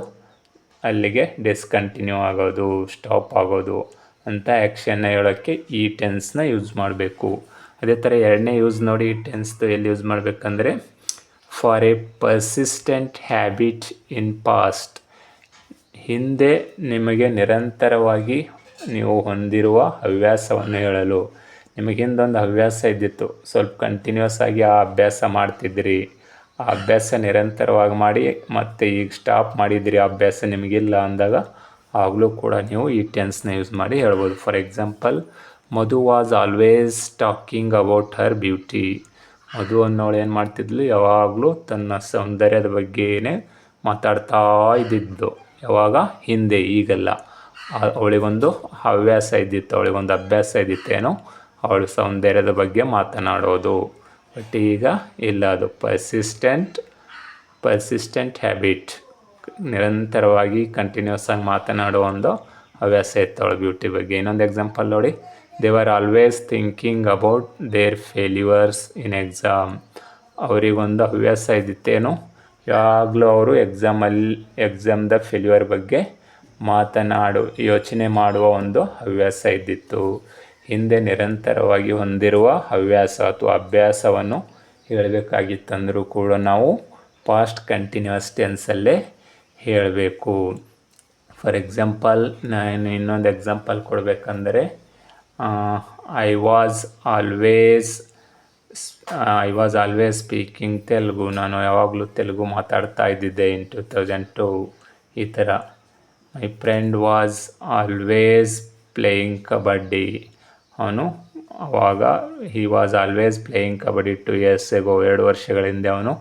ಅಲ್ಲಿಗೆ ಡಿಸ್ಕಂಟಿನ್ಯೂ ಆಗೋದು, ಸ್ಟಾಪ್ ಆಗೋದು ಅಂತ ಆ್ಯಕ್ಷನ್ನ ಹೇಳೋಕ್ಕೆ ಈ ಟೆನ್ಸ್ನ ಯೂಸ್ ಮಾಡಬೇಕು. ಅದೇ ಥರ ಎರಡನೇ ಯೂಸ್ ನೋಡಿ, ಈ ಟೆನ್ಸ್ದು ಎಲ್ಲಿ ಯೂಸ್ ಮಾಡಬೇಕಂದ್ರೆ for A persistent habit in past. ಹಿಂದೆ ನಿಮಗೆ ನಿರಂತರವಾಗಿ ನೀವು ಹೊಂದಿರುವ ಹವ್ಯಾಸವನ್ನು ಹೇಳಲು. ನಿಮಗೆ ಹಿಂದೊಂದು ಹವ್ಯಾಸ ಇದ್ದಿತ್ತು, ಸ್ವಲ್ಪ ಕಂಟಿನ್ಯೂಸ್ ಆಗಿ ಆ ಅಭ್ಯಾಸ ಮಾಡ್ತಿದ್ರಿ, ಆ ಅಭ್ಯಾಸ ನಿರಂತರವಾಗಿ ಮಾಡಿ ಮತ್ತು ಈಗ ಸ್ಟಾಪ್ ಮಾಡಿದ್ರಿ, ಆ ಅಭ್ಯಾಸ ನಿಮಗಿಲ್ಲ ಅಂದಾಗ ಆಗಲೂ ಕೂಡ ನೀವು ಈ ಟೆನ್ಸ್ನ ಯೂಸ್ ಮಾಡಿ ಹೇಳ್ಬೋದು. For example, Madhu was always talking about her beauty. Madhu ಅನ್ನೋಳು ಏನು ಮಾಡ್ತಿದ್ಲು, ಯಾವಾಗಲೂ ತನ್ನ ಸೌಂದರ್ಯದ ಬಗ್ಗೆನೇ ಮಾತಾಡ್ತಾ ಇದ್ದಿದ್ದು. ಯಾವಾಗ? ಹಿಂದೆ, ಈಗಲ್ಲ. ಅವಳಿಗೊಂದು ಹವ್ಯಾಸ ಇದ್ದಿತ್ತು, ಅವಳಿಗೊಂದು ಅಭ್ಯಾಸ ಇದ್ದಿತ್ತೇನೋ ಅವಳು ಸೌಂದರ್ಯದ ಬಗ್ಗೆ ಮಾತನಾಡೋದು. ಬಟ್ ಈಗ ಇಲ್ಲ, ಅದು ಪರ್ಸಿಸ್ಟೆಂಟ್ ಹ್ಯಾಬಿಟ್, ನಿರಂತರವಾಗಿ ಕಂಟಿನ್ಯೂಸ್ ಆಗಿ ಮಾತನಾಡೋ ಒಂದು ಹವ್ಯಾಸ ಇತ್ತು ಅವಳು ಬ್ಯೂಟಿ ಬಗ್ಗೆ. ಇನ್ನೊಂದು ಎಕ್ಸಾಂಪಲ್ ನೋಡಿ, they were always thinking about there failures in exam. ಅವರಿಗೊಂದು ಹವ್ಯಾಸ ಇದ್ದಿತ್ತೇನು, ಯಾವಾಗಲೂ ಅವರು ಎಕ್ಸಾಮ್ದ ಫೇಲ್ಯೂರ್ ಬಗ್ಗೆ ಯೋಚನೆ ಮಾಡುವ ಒಂದು ಹವ್ಯಾಸ ಇದ್ದಿತ್ತು. ಹಿಂದೆ ನಿರಂತರವಾಗಿ ಹೊಂದಿರುವ ಹವ್ಯಾಸ ಅಥವಾ ಅಭ್ಯಾಸವನ್ನು ಹೇಳಬೇಕಾಗಿತ್ತಂದರೂ ಕೂಡ ನಾವು ಪಾಸ್ಟ್ ಕಂಟಿನ್ಯೂಸ್ ಟೆನ್ಸಲ್ಲೇ ಹೇಳಬೇಕು. ಫಾರ್ ಎಕ್ಸಾಂಪಲ್, ನಾನು ಇನ್ನೊಂದು ಎಕ್ಸಾಂಪಲ್ ಕೊಡಬೇಕಂದರೆ, I was always speaking Telugu. ನಾನು ಯಾವಾಗಲೂ ತೆಲುಗು ಮಾತಾಡ್ತಾ ಇದ್ದಿದ್ದೆ ಇನ್ 2002. ಈ ಥರ. My friend was always playing kabaddi. He was always playing kabaddi 2 years ago. 2 ವರ್ಷಗಳ ಹಿಂದೆ ಅವನು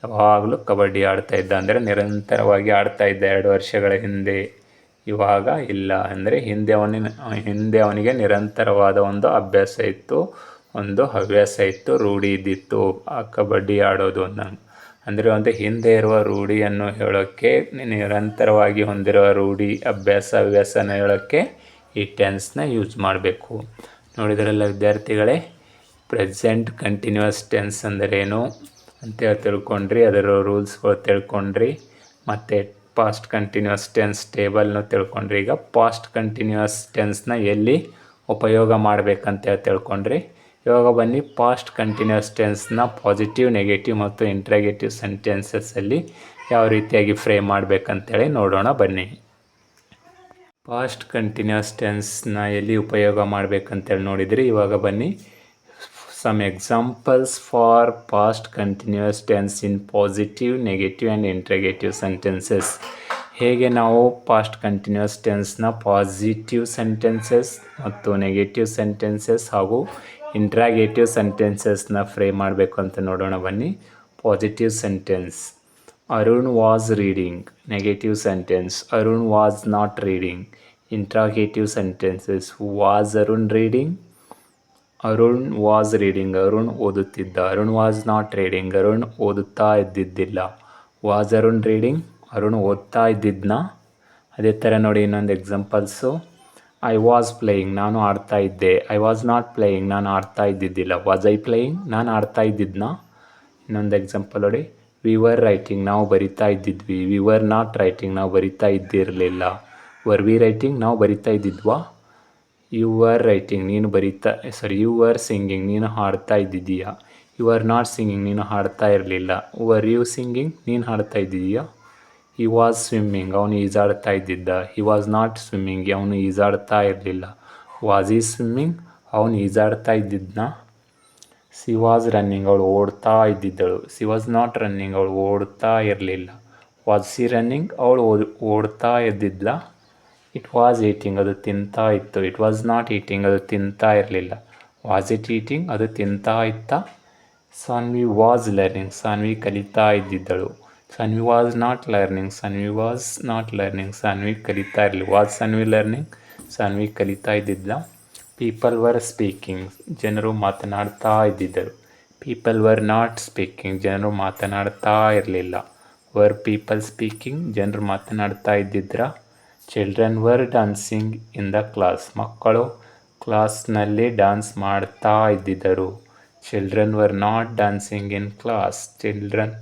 ಯಾವಾಗಲೂ ಕಬಡ್ಡಿ ಆಡ್ತಾ ಇದ್ದ. ಅಂದರೆ ನಿರಂತರವಾಗಿ ಆಡ್ತಾ ಇದ್ದ 2 ವರ್ಷಗಳ ಹಿಂದೆ. ಇವಾಗ ಇಲ್ಲ. ಅಂದರೆ ಹಿಂದೆ ಅವನಿಗೆ ನಿರಂತರವಾದ ಒಂದು ಅಭ್ಯಾಸ ಇತ್ತು, ಒಂದು ಹವ್ಯಾಸ ಇತ್ತು, ರೂಢಿ ಇದ್ದಿತ್ತು ಆ ಕಬಡ್ಡಿ ಆಡೋದು. ಅಂದರೆ ಒಂದು ಹಿಂದೆ ಇರುವ ರೂಢಿಯನ್ನು ಹೇಳೋಕ್ಕೆ, ನಿರಂತರವಾಗಿ ಹೊಂದಿರುವ ರೂಢಿ, ಹವ್ಯಾಸನ ಹೇಳೋಕ್ಕೆ ಈ ಟೆನ್ಸ್ನ ಯೂಸ್ ಮಾಡಬೇಕು. ನೋಡಿದ್ರಲ್ಲ ವಿದ್ಯಾರ್ಥಿಗಳೇ, ಪ್ರೆಸೆಂಟ್ ಕಂಟಿನ್ಯೂಸ್ ಟೆನ್ಸ್ ಅಂದರೇನು ಅಂತೇಳಿ ತಿಳ್ಕೊಂಡ್ರಿ, ಅದರ ರೂಲ್ಸ್ಗಳು ತಿಳ್ಕೊಂಡ್ರಿ, ಮತ್ತು ಪಾಸ್ಟ್ ಕಂಟಿನ್ಯೂಸ್ ಟೆನ್ಸ್ ಟೇಬಲ್ನು ತಿಳ್ಕೊಂಡ್ರಿ. ಈಗ ಪಾಸ್ಟ್ ಕಂಟಿನ್ಯೂಸ್ ಟೆನ್ಸ್ನ ಎಲ್ಲಿ ಉಪಯೋಗ ಮಾಡಬೇಕಂತೇಳಿ ತಿಳ್ಕೊಂಡ್ರಿ. ಇವಾಗ ಬನ್ನಿ, ಪಾಸ್ಟ್ ಕಂಟಿನ್ಯೂಸ್ ಟೆನ್ಸ್ನ ಪಾಸಿಟಿವ್, ನೆಗೆಟಿವ್ ಮತ್ತು ಇಂಟ್ರಾಗೇಟಿವ್ ಸೆಂಟೆನ್ಸಸ್ಸಲ್ಲಿ ಯಾವ ರೀತಿಯಾಗಿ ಫ್ರೇಮ್ ಮಾಡಬೇಕಂತೇಳಿ ನೋಡೋಣ ಬನ್ನಿ. ಪಾಸ್ಟ್ ಕಂಟಿನ್ಯೂಸ್ ಟೆನ್ಸ್ನ ಎಲ್ಲಿ ಉಪಯೋಗ ಮಾಡಬೇಕಂತೇಳಿ ನೋಡಿದ್ರಿ. ಇವಾಗ ಬನ್ನಿ, some examples for past continuous tense in positive, negative and interrogative sentences. ಹೇಗೆ ನಾವು ಪಾಸ್ಟ್ ಕಂಟಿನ್ಯೂಸ್ ಟೆನ್ಸ್ನ ಪಾಸಿಟಿವ್ ಸೆಂಟೆನ್ಸಸ್ ಮತ್ತು ನೆಗೆಟಿವ್ ಸೆಂಟೆನ್ಸಸ್ ಹಾಗೂ ಇಂಟ್ರಾಗೇಟಿವ್ ಸೆಂಟೆನ್ಸಸ್ನ ಫ್ರೇಮ್ ಮಾಡಬೇಕು ಅಂತ ನೋಡೋಣ ಬನ್ನಿ. Positive sentence, Arun was reading. Negative sentence, Arun was not reading. Interrogative sentences, was Arun reading? Arun was reading, Arun ಓದುತ್ತಿದ್ದ. Arun was not reading, Arun ಓದುತ್ತಾ ಇದ್ದಿದ್ದಿಲ್ಲ. ವಾಸ್ ಅರುಣ್ ರೀಡಿಂಗ್, ಅರುಣ್ ಓದ್ತಾ ಇದ್ದಿದ್ನಾ? ಅದೇ ಥರ ನೋಡಿ ಇನ್ನೊಂದು ಎಕ್ಸಾಂಪಲ್ಸು, ಐ ವಾಸ್ ಪ್ಲೇಯಿಂಗ್, ನಾನು ಆಡ್ತಾ ಇದ್ದೆ. ಐ ವಾಸ್ ನಾಟ್ ಪ್ಲೇಯಿಂಗ್, ನಾನು ಆಡ್ತಾ ಇದ್ದಿದ್ದಿಲ್ಲ. ವಾಸ್ ಐ ಪ್ಲೇಯಿಂಗ್, ನಾನು ಆಡ್ತಾ ಇದ್ದಿದ್ನಾ? ಇನ್ನೊಂದು ಎಕ್ಸಾಂಪಲ್ ನೋಡಿ, ವಿ ವರ್ ರೈಟಿಂಗ್, ನಾವು ಬರಿತಾ ಇದ್ದಿದ್ವಿ. ವಿ ವರ್ ನಾಟ್ ರೈಟಿಂಗ್, ನಾವು ಬರಿತಾ ಇದ್ದಿರಲಿಲ್ಲ. ವರ್ ವಿ ರೈಟಿಂಗ್, ನಾವು ಬರಿತಾ ಇದ್ದಿದ್ವಾ? You were writing, you were singing, ನೀನು ಹಾಡ್ತಾ ಇದ್ದಿದ್ದೀಯಾ? ಯು ಆರ್ ನಾಟ್ ಸಿಂಗಿಂಗ್, ನೀನು ಹಾಡ್ತಾ ಇರಲಿಲ್ಲ. ವರ್ ಯು ಸಿಂಗಿಂಗ್, ನೀನು ಹಾಡ್ತಾ ಇದ್ದಿದ್ದೀಯಾ? ಹಿ ವಾಸ್ ಸ್ವಿಮ್ಮಿಂಗ್, ಅವನು ಈಜಾಡ್ತಾ ಇದ್ದಿದ್ದ. ಹಿ ವಾಸ್ ನಾಟ್ ಸ್ವಿಮ್ಮಿಂಗ್, ಅವನು ಈಜಾಡ್ತಾ ಇರಲಿಲ್ಲ. ವಾಸ್ ಈ ಸ್ವಿಮ್ಮಿಂಗ್, ಅವನು ಈಜಾಡ್ತಾ ಇದ್ದಿದ್ನಾ? ಸಿ ವಾಸ್ ರನ್ನಿಂಗ್, ಅವಳು ಓಡ್ತಾ ಇದ್ದಿದ್ದಳು. ಸಿ ವಾಸ್ ನಾಟ್ ರನ್ನಿಂಗ್, ಅವಳು ಓಡ್ತಾ ಇರಲಿಲ್ಲ. ವಾಸ್ ಸಿ ರನ್ನಿಂಗ್, ಅವಳು ಓಡ್ತಾ ಇದ್ದಿದ್ಲ. ಇಟ್ ವಾಸ್ ಈಟಿಂಗ್, ಅದು ತಿಂತಾ ಇತ್ತು. ಇಟ್ ವಾಸ್ ನಾಟ್ ಈಟಿಂಗ್, ಅದು ತಿಂತಾ ಇರಲಿಲ್ಲ. ವಾಸ್ ಇಟ್ ಈಟಿಂಗ್, ಅದು ತಿಂತಾ ಇತ್ತಾ? ಸಾನ್ವಿ ವಾಸ್ ಲರ್ನಿಂಗ್, ಸಾನ್ವಿ ಕಲಿತಾ ಇದ್ದಿದ್ದಳು. Saanvi was not learning, Saanvi was not learning, Saanvi ಕಲಿತಾ ಇರಲಿಲ್ಲ. ವಾಸ್ ಸಾನ್ವಿ ಲರ್ನಿಂಗ್, ಸಾನ್ವಿ ಕಲಿತಾ ಇದ್ದಿದ್ಲ. ಪೀಪಲ್ ವರ್ ಸ್ಪೀಕಿಂಗ್, ಜನರು ಮಾತನಾಡ್ತಾ ಇದ್ದಿದ್ದರು. ಪೀಪಲ್ ವರ್ ನಾಟ್ ಸ್ಪೀಕಿಂಗ್, ಜನರು ಮಾತನಾಡ್ತಾ ಇರಲಿಲ್ಲ. ವರ್ ಪೀಪಲ್ ಸ್ಪೀಕಿಂಗ್, ಜನರು ಮಾತನಾಡ್ತಾ ಇದ್ದಿದ್ರ? Children were dancing in the class, ಮಕ್ಕಳು ಕ್ಲಾಸ್ನಲ್ಲಿ ಡ್ಯಾನ್ಸ್ ಮಾಡ್ತಾ ಇದ್ದಿದ್ದರು. Children were not dancing in class, children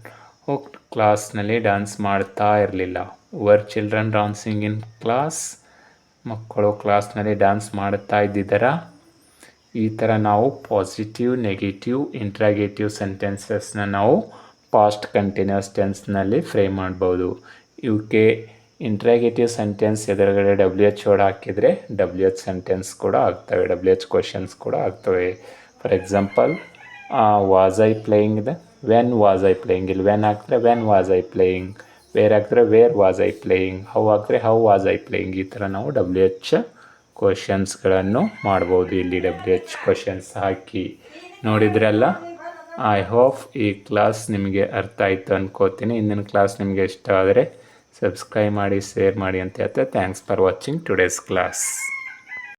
ಕ್ಲಾಸ್ನಲ್ಲಿ ಡ್ಯಾನ್ಸ್ ಮಾಡ್ತಾ ಇರಲಿಲ್ಲ. Were children dancing in class, ಮಕ್ಕಳು ಕ್ಲಾಸ್ನಲ್ಲಿ ಡ್ಯಾನ್ಸ್ ಮಾಡ್ತಾ ಇದ್ದಿದ್ದರ? ಈ ಥರ ನಾವು ಪಾಸಿಟಿವ್, ನೆಗೆಟಿವ್, ಇಂಟ್ರಾಗೇಟಿವ್ ಸೆಂಟೆನ್ಸಸ್ನ ನಾವು ಪಾಸ್ಟ್ ಕಂಟಿನ್ಯೂಸ್ ಟೆನ್ಸ್ನಲ್ಲಿ ಫ್ರೇಮ್ ಮಾಡ್ಬೋದು. ಇವಕ್ಕೆ ಇಂಟ್ರಾಗೇಟಿವ್ ಸೆಂಟೆನ್ಸ್ ಎದುರುಗಡೆ ಡಬ್ಲ್ಯೂ ಎಚ್ ವರ್ಡ್ ಹಾಕಿದರೆ ಡಬ್ಲ್ಯೂ ಎಚ್ ಸೆಂಟೆನ್ಸ್ ಕೂಡ ಆಗ್ತವೆ, ಡಬ್ಲ್ಯೂ ಎಚ್ ಕ್ವಶನ್ಸ್ ಕೂಡ ಆಗ್ತವೆ. For example, was I playing ಇದೆ, ವೆನ್ ವಾಸ್ ಐ ಪ್ಲೇಯಿಂಗ್, ಇಲ್ಲಿ ವೆನ್ ಹಾಕಿದ್ರೆ when was I playing, where ಹಾಕಿದ್ರೆ where was I playing, how ಹಾಕಿದ್ರೆ ಹೌ ವಾಸ್ ಐ ಪ್ಲೇಯಿಂಗ್. ಈ ಥರ ನಾವು ಡಬ್ಲ್ಯೂ ಎಚ್ ಕ್ವಶನ್ಸ್ಗಳನ್ನು ಮಾಡ್ಬೋದು. ಇಲ್ಲಿ ಡಬ್ಲ್ಯೂ ಎಚ್ ಕ್ವಶನ್ಸ್ ಹಾಕಿ ನೋಡಿದ್ರಲ್ಲ. ಐ ಹೋಪ್ ಈ ಕ್ಲಾಸ್ ನಿಮಗೆ ಅರ್ಥ ಆಯಿತು ಅನ್ಕೋತೀನಿ. ಇಂದಿನ ಕ್ಲಾಸ್ ನಿಮಗೆ ಇಷ್ಟ ಆದರೆ ಸಬ್ಸ್ಕ್ರೈಬ್ ಮಾಡಿ, ಶೇರ್ ಮಾಡಿ ಅಂತ ಹೇಳ್ತಾ thanks for watching today's class.